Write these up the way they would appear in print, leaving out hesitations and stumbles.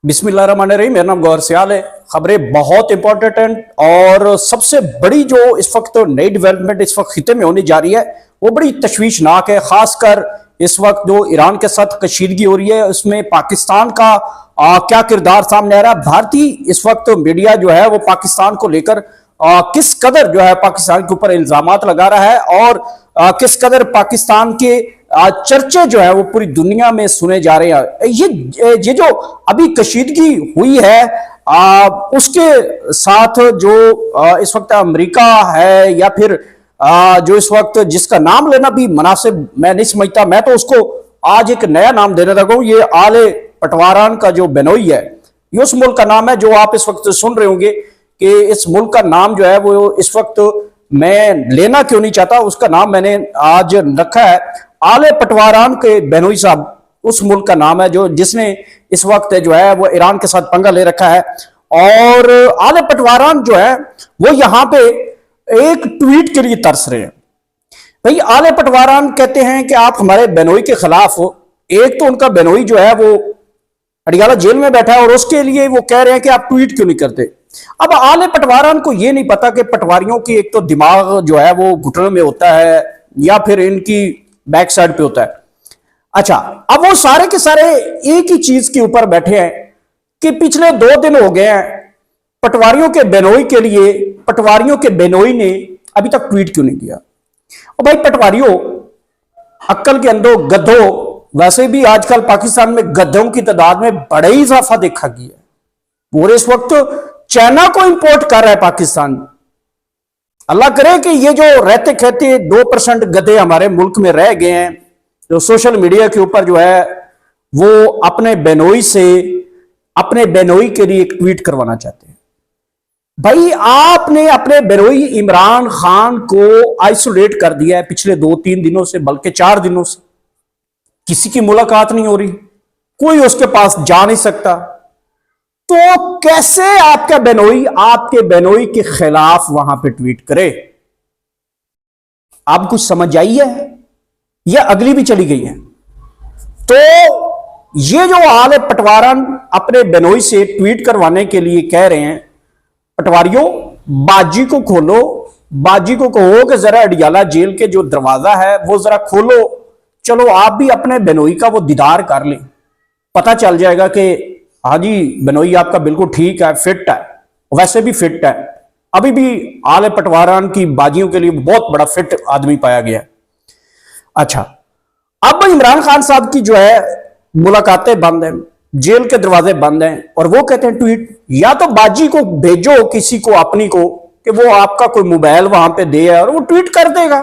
बिस्मिल्लाहिर्रहमानिर्रहीम। मेरा नाम गौहर सियाल है। खबरें बहुत इंपॉर्टेंट हैं और सबसे बड़ी जो इस वक्त नई डेवलपमेंट इस वक्त खिते में होने जा रही है वो बड़ी तशवीशनाक है। खासकर इस वक्त जो ईरान के साथ कशीदगी हो रही है उसमें पाकिस्तान का क्या किरदार सामने आ रहा है। भारतीय इस वक्त मीडिया जो है वो पाकिस्तान को लेकर किस कदर जो है पाकिस्तान के ऊपर इल्जामात लगा रहा है और किस कदर पाकिस्तान के चर्चे जो है वो पूरी दुनिया में सुने जा रहे हैं। ये जो अभी कशीदगी हुई है उसके साथ जो इस वक्त अमेरिका है या फिर जो इस वक्त जिसका नाम लेना भी मुनासिब मैं नहीं समझता, मैं तो उसको आज एक नया नाम देने लगा हूं। ये आले पटवारान का जो बेनोई है ये उस मुल्क का नाम है जो आप इस वक्त सुन रहे होंगे कि इस मुल्क का नाम जो है वो इस वक्त मैं लेना क्यों नहीं चाहता, उसका नाम मैंने आज रखा है आले पटवारान के बेनोई साहब। उस मुल्क का नाम है जो जिसने इस वक्त जो है वो ईरान के साथ पंगा ले रखा है। और आले पटवारान जो है वो यहां पे एक ट्वीट के लिए तरस रहे हैं। भाई आले पटवारान कहते हैं कि आप हमारे बेनोई के खिलाफ हो। एक तो उनका बेनोई जो है वो अडियाला जेल में बैठा है और उसके लिए वो कह रहे हैं कि आप ट्वीट क्यों नहीं करते। अब आले पटवारान को ये नहीं पता कि पटवारियों की एक तो दिमाग जो है वो घुटनों में होता है या फिर इनकी बैक साइड पे होता है। अच्छा, अब वो सारे के सारे एक ही चीज के ऊपर बैठे हैं कि पिछले 2 दिन हो गए हैं पटवारियों के बेनोई के लिए पटवारियों के बेनोई ने अभी तक ट्वीट क्यों नहीं किया। और भाई पटवारियों, अक्ल के अंदर गधों, वैसे भी आजकल पाकिस्तान में गधों की तादाद में बड़ा ही इजाफा देखा गया है। पूरे इस वक्त चाइना को इंपोर्ट कर रहा है पाकिस्तान। अल्लाह करे कि ये जो रहते कहते 2% गधे हमारे मुल्क में रह गए हैं जो सोशल मीडिया के ऊपर जो है वो अपने बेनोई से अपने बेनोई के लिए एक ट्वीट करवाना चाहते हैं। भाई आपने अपने बेनोई इमरान खान को आइसोलेट कर दिया है पिछले 2-3 दिनों से, बल्कि 4 दिनों से। किसी की मुलाकात नहीं हो रही, कोई उसके पास जा नहीं सकता। तो कैसे आपका बेनोई आपके बेनोई के खिलाफ वहां पे ट्वीट करे। आप कुछ समझ आई है या अगली भी चली गई है। तो ये जो आले पटवारन अपने बेनोई से ट्वीट करवाने के लिए कह रहे हैं, पटवारियों बाजी को खोलो, बाजी को कहो कि जरा अडियाला जेल के जो दरवाजा है वो जरा खोलो, चलो आप भी अपने बेनोई का वो दीदार कर लें। पता चल जाएगा कि हाँ जी बेनोई आपका बिल्कुल ठीक है, फिट है, वैसे भी फिट है। अभी भी आले पटवारन की बाजियों के लिए बहुत बड़ा फिट आदमी पाया गया है। अच्छा, अब इमरान खान साहब की जो है मुलाकातें बंद हैं, जेल के दरवाजे बंद हैं और वो कहते हैं ट्वीट, या तो बाजी को भेजो किसी को अपनी को कि वो आपका कोई मोबाइल वहां पे दे और वो ट्वीट कर देगा,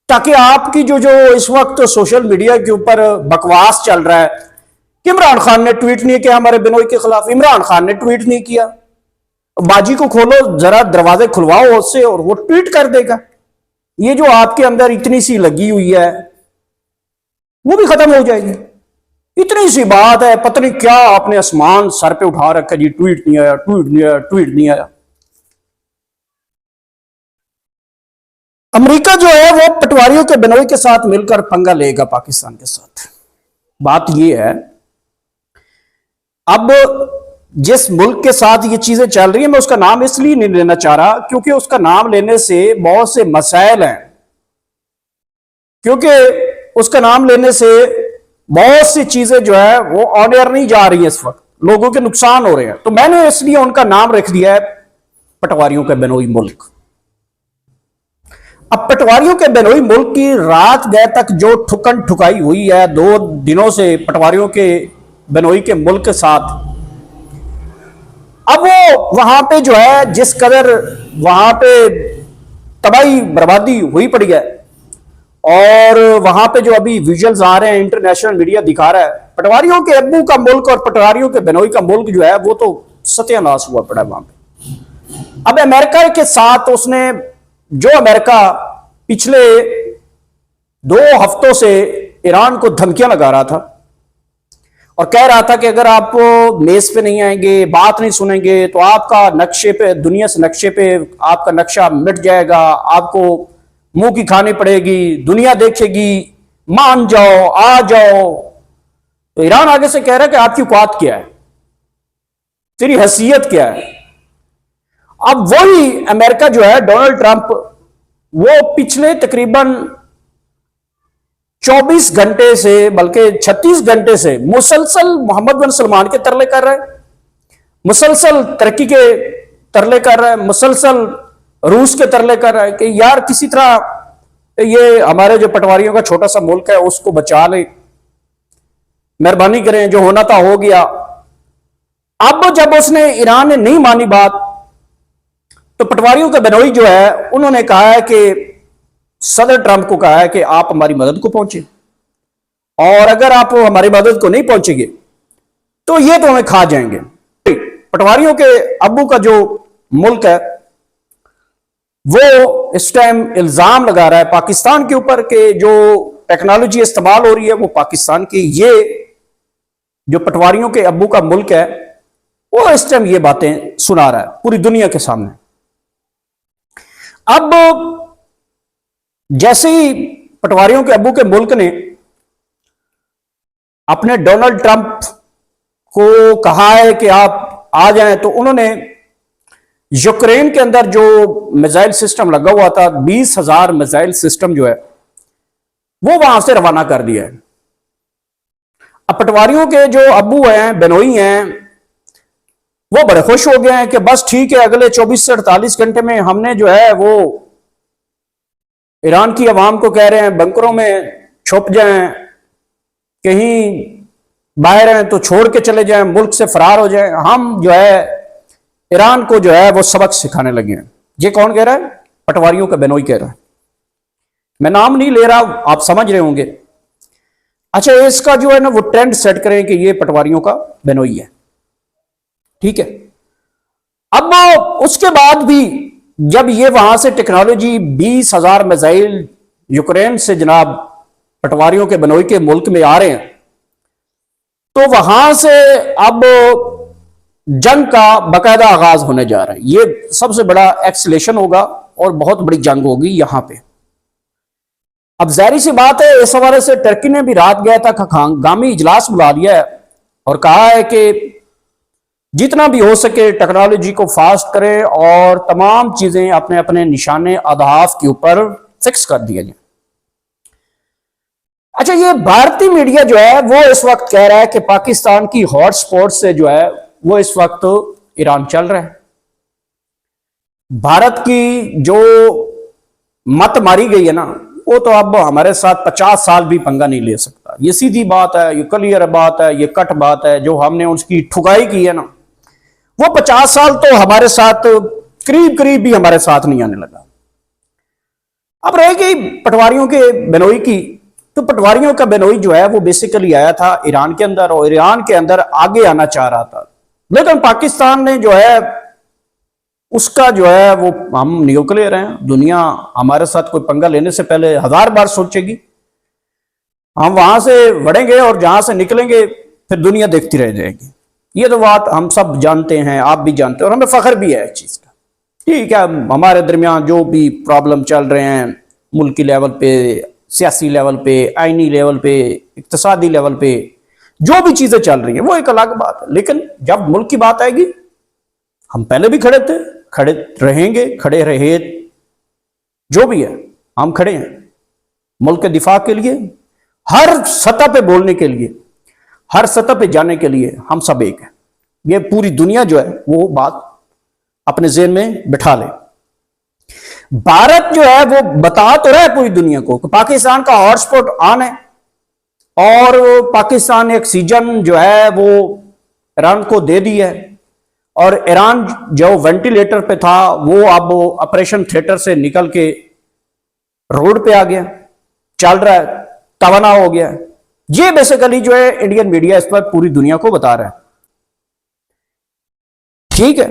ताकि आपकी जो जो इस वक्त सोशल मीडिया के ऊपर बकवास चल रहा है कि इमरान खान ने ट्वीट नहीं किया हमारे बेनोई के खिलाफ, इमरान खान ने ट्वीट नहीं किया, बाजी को खोलो जरा दरवाजे खुलवाओ उससे और वो ट्वीट कर देगा। ये जो आपके अंदर इतनी सी लगी हुई है वो भी खत्म हो जाएगी। इतनी सी बात है, पता नहीं क्या आपने आसमान सर पे उठा रखा जी, ट्वीट नहीं आया, ट्वीट नहीं आया, ट्वीट नहीं आया। अमेरिका जो है वो पटवारियों के बेनोई के साथ मिलकर पंगा लेगा पाकिस्तान के साथ। बात यह है, अब जिस मुल्क के साथ ये चीजें चल रही है, मैं उसका नाम इसलिए नहीं लेना चाह रहा क्योंकि उसका नाम लेने से बहुत से मसाइल हैं, क्योंकि उसका नाम लेने से बहुत सी चीजें जो है वो ऑन एयर नहीं जा रही है, इस वक्त लोगों के नुकसान हो रहे हैं। तो मैंने इसलिए उनका नाम रख दिया है पटवारियों के बेनोई मुल्क। अब पटवारियों के बेनोई मुल्क की रात गए तक जो ठुकन ठुकाई हुई है 2 दिनों से पटवारियों के बेनोई के मुल्क के साथ, अब वो वहां पे जो है जिस कदर वहां पे तबाही बर्बादी हुई पड़ी है और वहां पे जो अभी विजुअल्स आ रहे हैं इंटरनेशनल मीडिया दिखा रहा है, पटवारियों के अब्बू का मुल्क और पटवारियों के बेनोई का मुल्क जो है वो तो सत्यानाश हुआ पड़ा है वहां पे। अब अमेरिका के साथ उसने जो अमेरिका पिछले 2 हफ्तों से ईरान को धमकियां लगा रहा था और कह रहा था कि अगर आप मेज पे नहीं आएंगे, बात नहीं सुनेंगे तो आपका नक्शे पे, दुनिया से नक्शे पे आपका नक्शा मिट जाएगा, आपको मुंह की खानी पड़ेगी, दुनिया देखेगी, मान जाओ, आ जाओ। तो ईरान आगे से कह रहा है कि आपकी औकात क्या है, तेरी हैसियत क्या है। अब वही अमेरिका जो है, डोनाल्ड ट्रंप, वो पिछले तकरीबन 24 घंटे से, बल्कि 36 घंटे से मुसलसल मोहम्मद बिन सलमान के तरले कर रहे हैं, मुसलसल तरक्की के तरले कर रहा है, मुसलसल रूस के तरले कर रहा है कि यार किसी तरह ये हमारे जो पटवारियों का छोटा सा मुल्क है उसको बचा ले, मेहरबानी करें, जो होना था हो गया। अब जब उसने, ईरान ने नहीं मानी बात, तो पटवारियों के बेनोई जो है उन्होंने कहा है कि सदर ट्रंप को कहा है कि आप हमारी मदद को पहुंचे, और अगर आप हमारी मदद को नहीं पहुंचेंगे तो ये तो हमें खा जाएंगे। पटवारियों के अब्बू का जो मुल्क है वो इस टाइम इल्जाम लगा रहा है पाकिस्तान के ऊपर कि जो टेक्नोलॉजी इस्तेमाल हो रही है वो पाकिस्तान की, ये जो पटवारियों के अब्बू का मुल्क है वो इस टाइम ये बातें सुना रहा है पूरी दुनिया के सामने। अब जैसे ही पटवारियों के अब्बू के मुल्क ने अपने डोनाल्ड ट्रंप को कहा है कि आप आ जाएं, तो उन्होंने यूक्रेन के अंदर जो मिसाइल सिस्टम लगा हुआ था, 20,000 मिसाइल सिस्टम जो है वो वहां से रवाना कर दिया है। अब पटवारियों के जो अब्बू हैं, बेनोई हैं, वो बड़े खुश हो गए हैं कि बस ठीक है, अगले 24 से 48 घंटे में हमने जो है वो ईरान की आवाम को कह रहे हैं बंकरों में छुप जाएं, कहीं बाहर हैं तो छोड़ के चले जाएं, मुल्क से फरार हो जाएं, हम जो है ईरान को जो है वो सबक सिखाने लगे हैं। ये कौन कह रहा है? पटवारियों का बेनोई कह रहा है। मैं नाम नहीं ले रहा, आप समझ रहे होंगे। अच्छा, इसका जो है ना वो ट्रेंड सेट करें कि ये पटवारियों का बेनोई है, ठीक है। अब उसके बाद भी जब ये वहां से टेक्नोलॉजी 20,000 मिसाइल यूक्रेन से जनाब पटवारियों के बेनोई के मुल्क में आ रहे हैं, तो वहां से अब जंग का बाकायदा आगाज होने जा रहा है। ये सबसे बड़ा एक्सलेशन होगा और बहुत बड़ी जंग होगी यहां पे। अब जाहिर सी बात है, इस हवाले से टर्की ने भी रात गया था खागामी इजलास बुला लिया है और कहा है कि जितना भी हो सके टेक्नोलॉजी को फास्ट करें और तमाम चीजें अपने अपने निशाने अहदाफ के ऊपर फिक्स कर दिया जाए। अच्छा, ये भारतीय मीडिया जो है वो इस वक्त कह रहा है कि पाकिस्तान की हॉटस्पॉट से जो है वो इस वक्त ईरान चल रहा है। भारत की जो मत मारी गई है ना, वो तो अब हमारे साथ 50 साल भी पंगा नहीं ले सकता। ये सीधी बात है, ये क्लियर बात है, ये कट बात है। जो हमने उसकी ठुकाई की है ना, वो 50 साल तो हमारे साथ करीब करीब भी हमारे साथ नहीं आने लगा। अब रहेगी पटवारियों के बेनोई की, तो पटवारियों का बेनोई जो है वो बेसिकली आया था ईरान के अंदर और ईरान के अंदर आगे आना चाह रहा था, लेकिन पाकिस्तान ने जो है उसका जो है वो, हम न्यूक्लियर हैं, दुनिया हमारे साथ कोई पंगा लेने से पहले 1000 बार सोचेगी। हम वहां से बढ़ेंगे और जहां से निकलेंगे फिर दुनिया देखती रह जाएगी। ये तो बात हम सब जानते हैं, आप भी जानते हैं और हमें फख्र भी है इस चीज का। ठीक है, हमारे दरमियान जो भी प्रॉब्लम चल रहे हैं मुल्की लेवल पे, सियासी लेवल पे, आईनी लेवल पे, इक्तिसादी लेवल पे, जो भी चीजें चल रही हैं वो एक अलग बात है। लेकिन जब मुल्क की बात आएगी, हम पहले भी खड़े थे, खड़े रहेंगे, खड़े रहे, जो भी है हम खड़े हैं मुल्क के दिफा के लिए, हर सतह पे बोलने के लिए, हर सतह पे जाने के लिए हम सब एक हैं। ये पूरी दुनिया जो है वो बात अपने ज़हन में बिठा ले। भारत जो है वो बता तो रहा है पूरी दुनिया को कि पाकिस्तान का हॉटस्पॉट ऑन है और पाकिस्तान ने ऑक्सीजन जो है वो ईरान को दे दी है और ईरान जो वेंटिलेटर पे था वो अब ऑपरेशन थिएटर से निकल के रोड पे आ गया, चल रहा है, तवाना हो गया। ये बेसिकली जो है इंडियन मीडिया इस पर पूरी दुनिया को बता रहा है। ठीक है,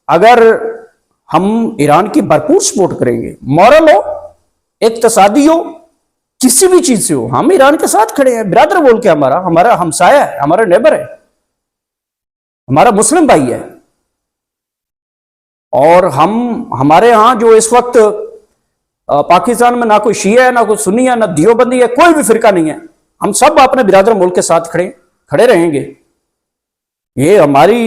अगर हम ईरान की भरपूर सपोर्ट करेंगे, मॉरल हो, इक्तिसादी हो, किसी भी चीज से हो, हम ईरान के साथ खड़े हैं। ब्रदर बोल के हमारा हमसाया है, हमारा नेबर है, हमारा मुस्लिम भाई है। और हमारे यहां जो इस वक्त पाकिस्तान में ना कोई शिया है, ना कोई सुन्नी है, ना दियोबंदी है, कोई भी फिरका नहीं है। हम सब अपने बिरादर मुल्क के साथ खड़े रहेंगे। ये हमारी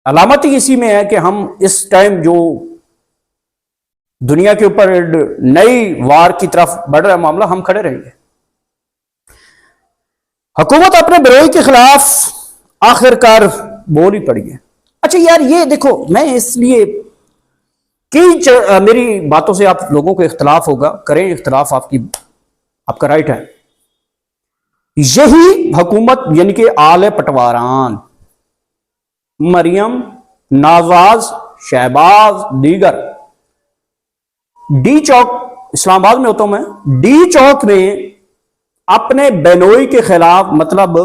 अलामत ही इसी में है कि हम इस टाइम जो दुनिया के ऊपर नई वार की तरफ बढ़ रहा है मामला, हम खड़े रहेंगे। हुकूमत अपने विरोधी के खिलाफ आखिरकार बोल ही पड़ी है। अच्छा यार, ये देखो, मैं इसलिए मेरी बातों से आप लोगों को इख्तलाफ होगा, करें इख्तलाफ, आपका राइट है। यही हुकूमत यानी कि आले पटवारान, मरियम, नाजाज, शहबाज, दीगर, डी चौक, इस्लामाबाद में होता हूं मैं, डी चौक में अपने बेनोई के खिलाफ, मतलब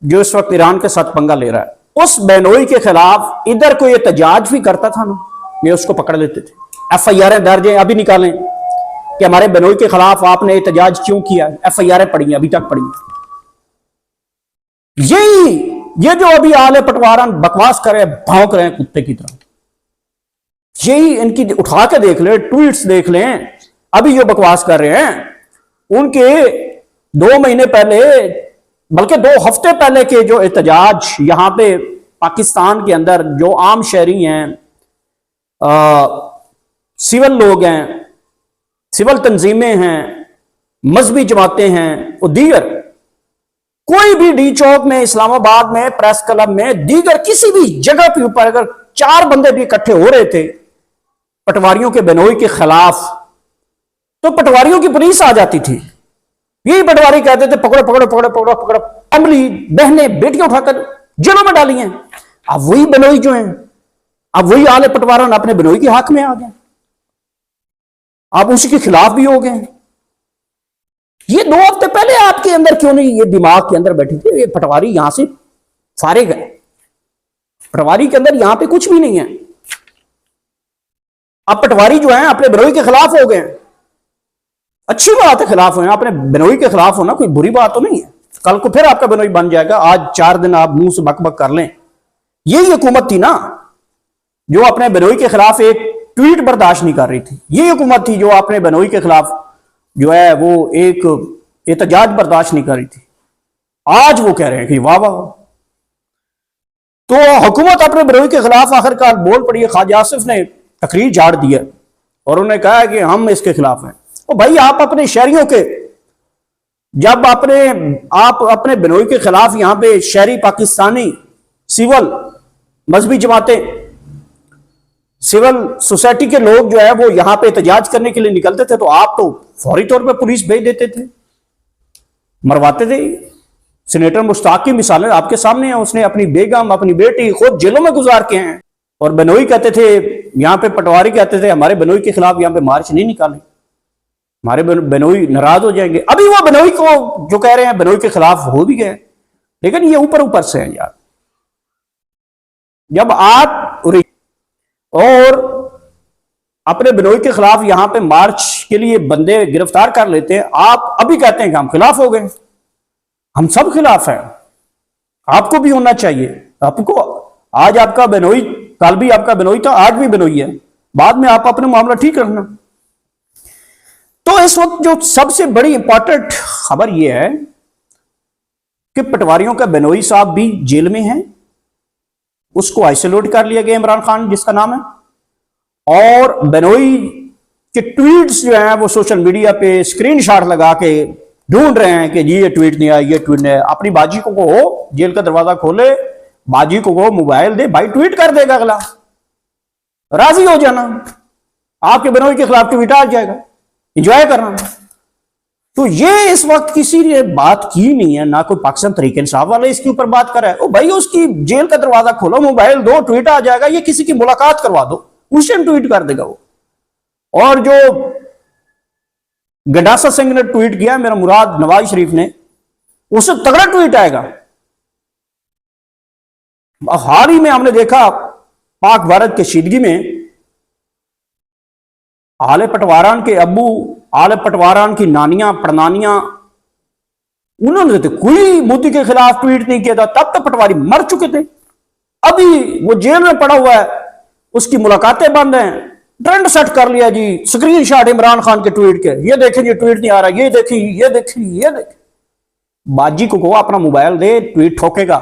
जो इस वक्त ईरान के साथ पंगा ले रहा है, उस बेनोई के खिलाफ इधर कोई एहतजाज भी करता था ना, ये उसको पकड़ लेते थे। FIR दर्ज हैं, अभी निकालें कि हमारे बेनोई के खिलाफ आपने एहतजाज क्यों किया। FIR पड़ी, अभी तक पड़ी। ये जो अभी आले पटवारन बकवास कर रहे हैं, भौंक रहे हैं कुत्ते की तरह, यही इनकी उठा के देख ले, ट्वीट्स देख लें, अभी जो बकवास कर रहे हैं उनके 2 महीने पहले, बल्कि 2 हफ्ते पहले के जो एहतजाज यहां पे पाकिस्तान के अंदर जो आम शहरी हैं, सिविल लोग हैं, सिविल तंजीमें हैं, मजहबी जमातें हैं और दीगर, कोई भी डी चौक में, इस्लामाबाद में, प्रेस क्लब में, दीगर किसी भी जगह के ऊपर अगर 4 बंदे भी इकट्ठे हो रहे थे पटवारियों के बेनोई के खिलाफ, तो पटवारियों की पुलिस आ जाती थी। यही पटवारी कहते थे पकड़ो पकड़ो पकड़ो पकड़ो पकड़ो, अमली बहनें बेटियां उठाकर जेलों में डाली हैं। अब वही बेनोई जो हैं, अब वही आले पटवारन अपने बेनोई के हक में आ गए, आप उसी के खिलाफ भी हो गए। ये 2 हफ्ते पहले आपके अंदर क्यों नहीं ये दिमाग के अंदर बैठी थी, ये पटवारी यहां से फारिग है, पटवारी के अंदर यहां पे कुछ भी नहीं है। अब पटवारी जो है अपने बेनोई के खिलाफ हो गए, अच्छी बात है, खिलाफ हो, अपने बेनोई के खिलाफ होना कोई बुरी बात तो नहीं है। कल को फिर आपका बेनोई बन जाएगा, आज 4 दिन आप मुंह से बक बक कर लें। यही हुकूमत थी ना जो अपने बेनोई के खिलाफ एक ट्वीट बर्दाश्त नहीं कर रही थी, यही हुकूमत थी जो अपने बेनोई के खिलाफ जो है वो एक एहतजाज बर्दाश्त नहीं कर रही थी। आज वो कह रहे हैं कि वाह वाह। तो हुकूमत अपने बेनोई के खिलाफ आखिरकार बोल पड़ी है। ख्वाजा आसिफ ने तकरीर झाड़ दी है और उन्होंने कहा है कि हम इसके खिलाफ हैं। तो भाई, आप अपने शहरियों के, जब आप अपने बेनोई के खिलाफ यहां पे शहरी पाकिस्तानी सिविल मजहबी जमातें, सिविल सोसाइटी के लोग जो है वो यहां पे एहतजाज करने के लिए निकलते थे, तो आप तो फौरी तौर पे पुलिस भेज देते थे, मरवाते थे। सीनेटर मुश्ताक की मिसालें आपके सामने हैं, उसने अपनी बेगम, अपनी बेटी खुद जेलों में गुजार के हैं। और बेनोई कहते थे, यहां पे पटवारी कहते थे हमारे बेनोई के खिलाफ यहां पे मार्च नहीं निकाले, हमारे बेनोई नाराज हो जाएंगे। अभी वो बेनोई को जो कह रहे हैं बेनोई के खिलाफ हो भी गए, लेकिन ये ऊपर ऊपर से है यार। जब आप और अपने बेनोई के खिलाफ यहां पे मार्च के लिए बंदे गिरफ्तार कर लेते हैं, आप अभी कहते हैं कि हम खिलाफ हो गए। हम सब खिलाफ हैं, आपको भी होना चाहिए। आपको आज आपका बेनोई, कल भी आपका बेनोई था, आज भी बेनोई है, बाद में आप अपने मामला ठीक रखना। तो इस वक्त जो सबसे बड़ी इंपॉर्टेंट खबर यह है कि पटवारियों का बेनोई साहब भी जेल में है, उसको आइसोलेट कर लिया गया, इमरान खान जिसका नाम है। और बेनोई के ट्वीट्स जो हैं वो सोशल मीडिया पे स्क्रीनशॉट लगा के ढूंढ रहे हैं कि जी ये ट्वीट नहीं आया, ये ट्वीट नहीं आया। अपनी बाजी को कहो जेल का दरवाजा खोले, बाजी को कहो मोबाइल दे, भाई ट्वीट कर देगा अगला, राजी हो जाना, आपके बेनोई के खिलाफ ट्वीट आ जाएगा, एंजॉय करना। तो ये इस वक्त किसी ने बात की नहीं है, ना कोई पाकिस्तान तरीके इंसाफ वाले इसके ऊपर बात कर रहा है। ओ भाई, उसकी जेल का दरवाजा खोलो, मोबाइल दो, ट्वीट आ जाएगा, ये किसी की मुलाकात करवा दो, उस टाइम ट्वीट कर देगा वो। और जो गंडासा सिंह ने ट्वीट किया, मेरा मुराद नवाज शरीफ ने, उससे तगड़ा ट्वीट आएगा। हाल ही में हमने देखा पाक भारत के शीदगी में आले पटवारान के अब्बू, आले पटवारान की नानियां, पड़नानियां, उन्होंने तो कोई मोदी के खिलाफ ट्वीट नहीं किया था, तब तक पटवारी मर चुके थे। अभी वो जेल में पड़ा हुआ है, उसकी मुलाकातें बंद हैं, ट्रेंड सेट कर लिया जी, स्क्रीनशॉट इमरान खान के ट्वीट के, ये देखें ये ट्वीट नहीं आ रहा, ये देखिए ये देखिए ये देखें। बाजी को अपना मोबाइल दे, ट्वीट ठोकेगा,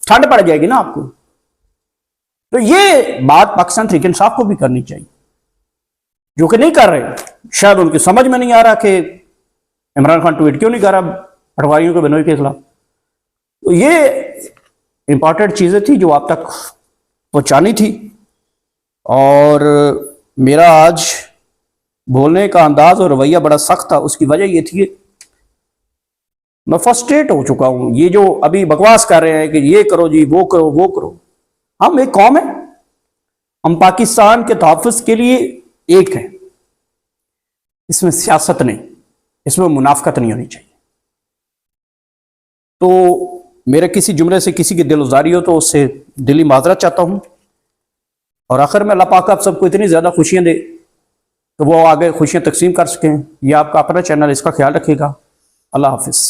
ठंड पड़ जाएगी ना आपको। तो ये बात पाकिस्तान तहरीक इंसाफ को भी करनी चाहिए, जो कि नहीं कर रहे। शायद उनकी समझ में नहीं आ रहा कि इमरान खान ट्वीट क्यों नहीं कर रहा पटवारियों के बिनोई के खिलाफ। तो ये इंपॉर्टेंट चीज़ें थी जो आप तक पहुंचानी थी। और मेरा आज बोलने का अंदाज और रवैया बड़ा सख्त था। उसकी वजह ये थी मैं फ्रस्ट्रेट हो चुका हूं। ये जो अभी बकवास कर रहे हैं कि ये करो जी, वो करो, वो करो। हम एक कौम है, हम पाकिस्तान के तहफ़्फ़ुज़ के लिए एक है। इसमें सियासत नहीं, इसमें मुनाफकत नहीं होनी चाहिए। तो मेरे किसी जुमले से किसी की दिलउजारी हो तो उससे दिली माजरत चाहता हूं। और आखिर में अल्लाह पाक आप सबको इतनी ज़्यादा खुशियां दे तो वो आगे खुशियां तकसीम कर सकें। यह आपका अपना चैनल, इसका ख्याल रखिएगा। अल्लाह हाफिज़।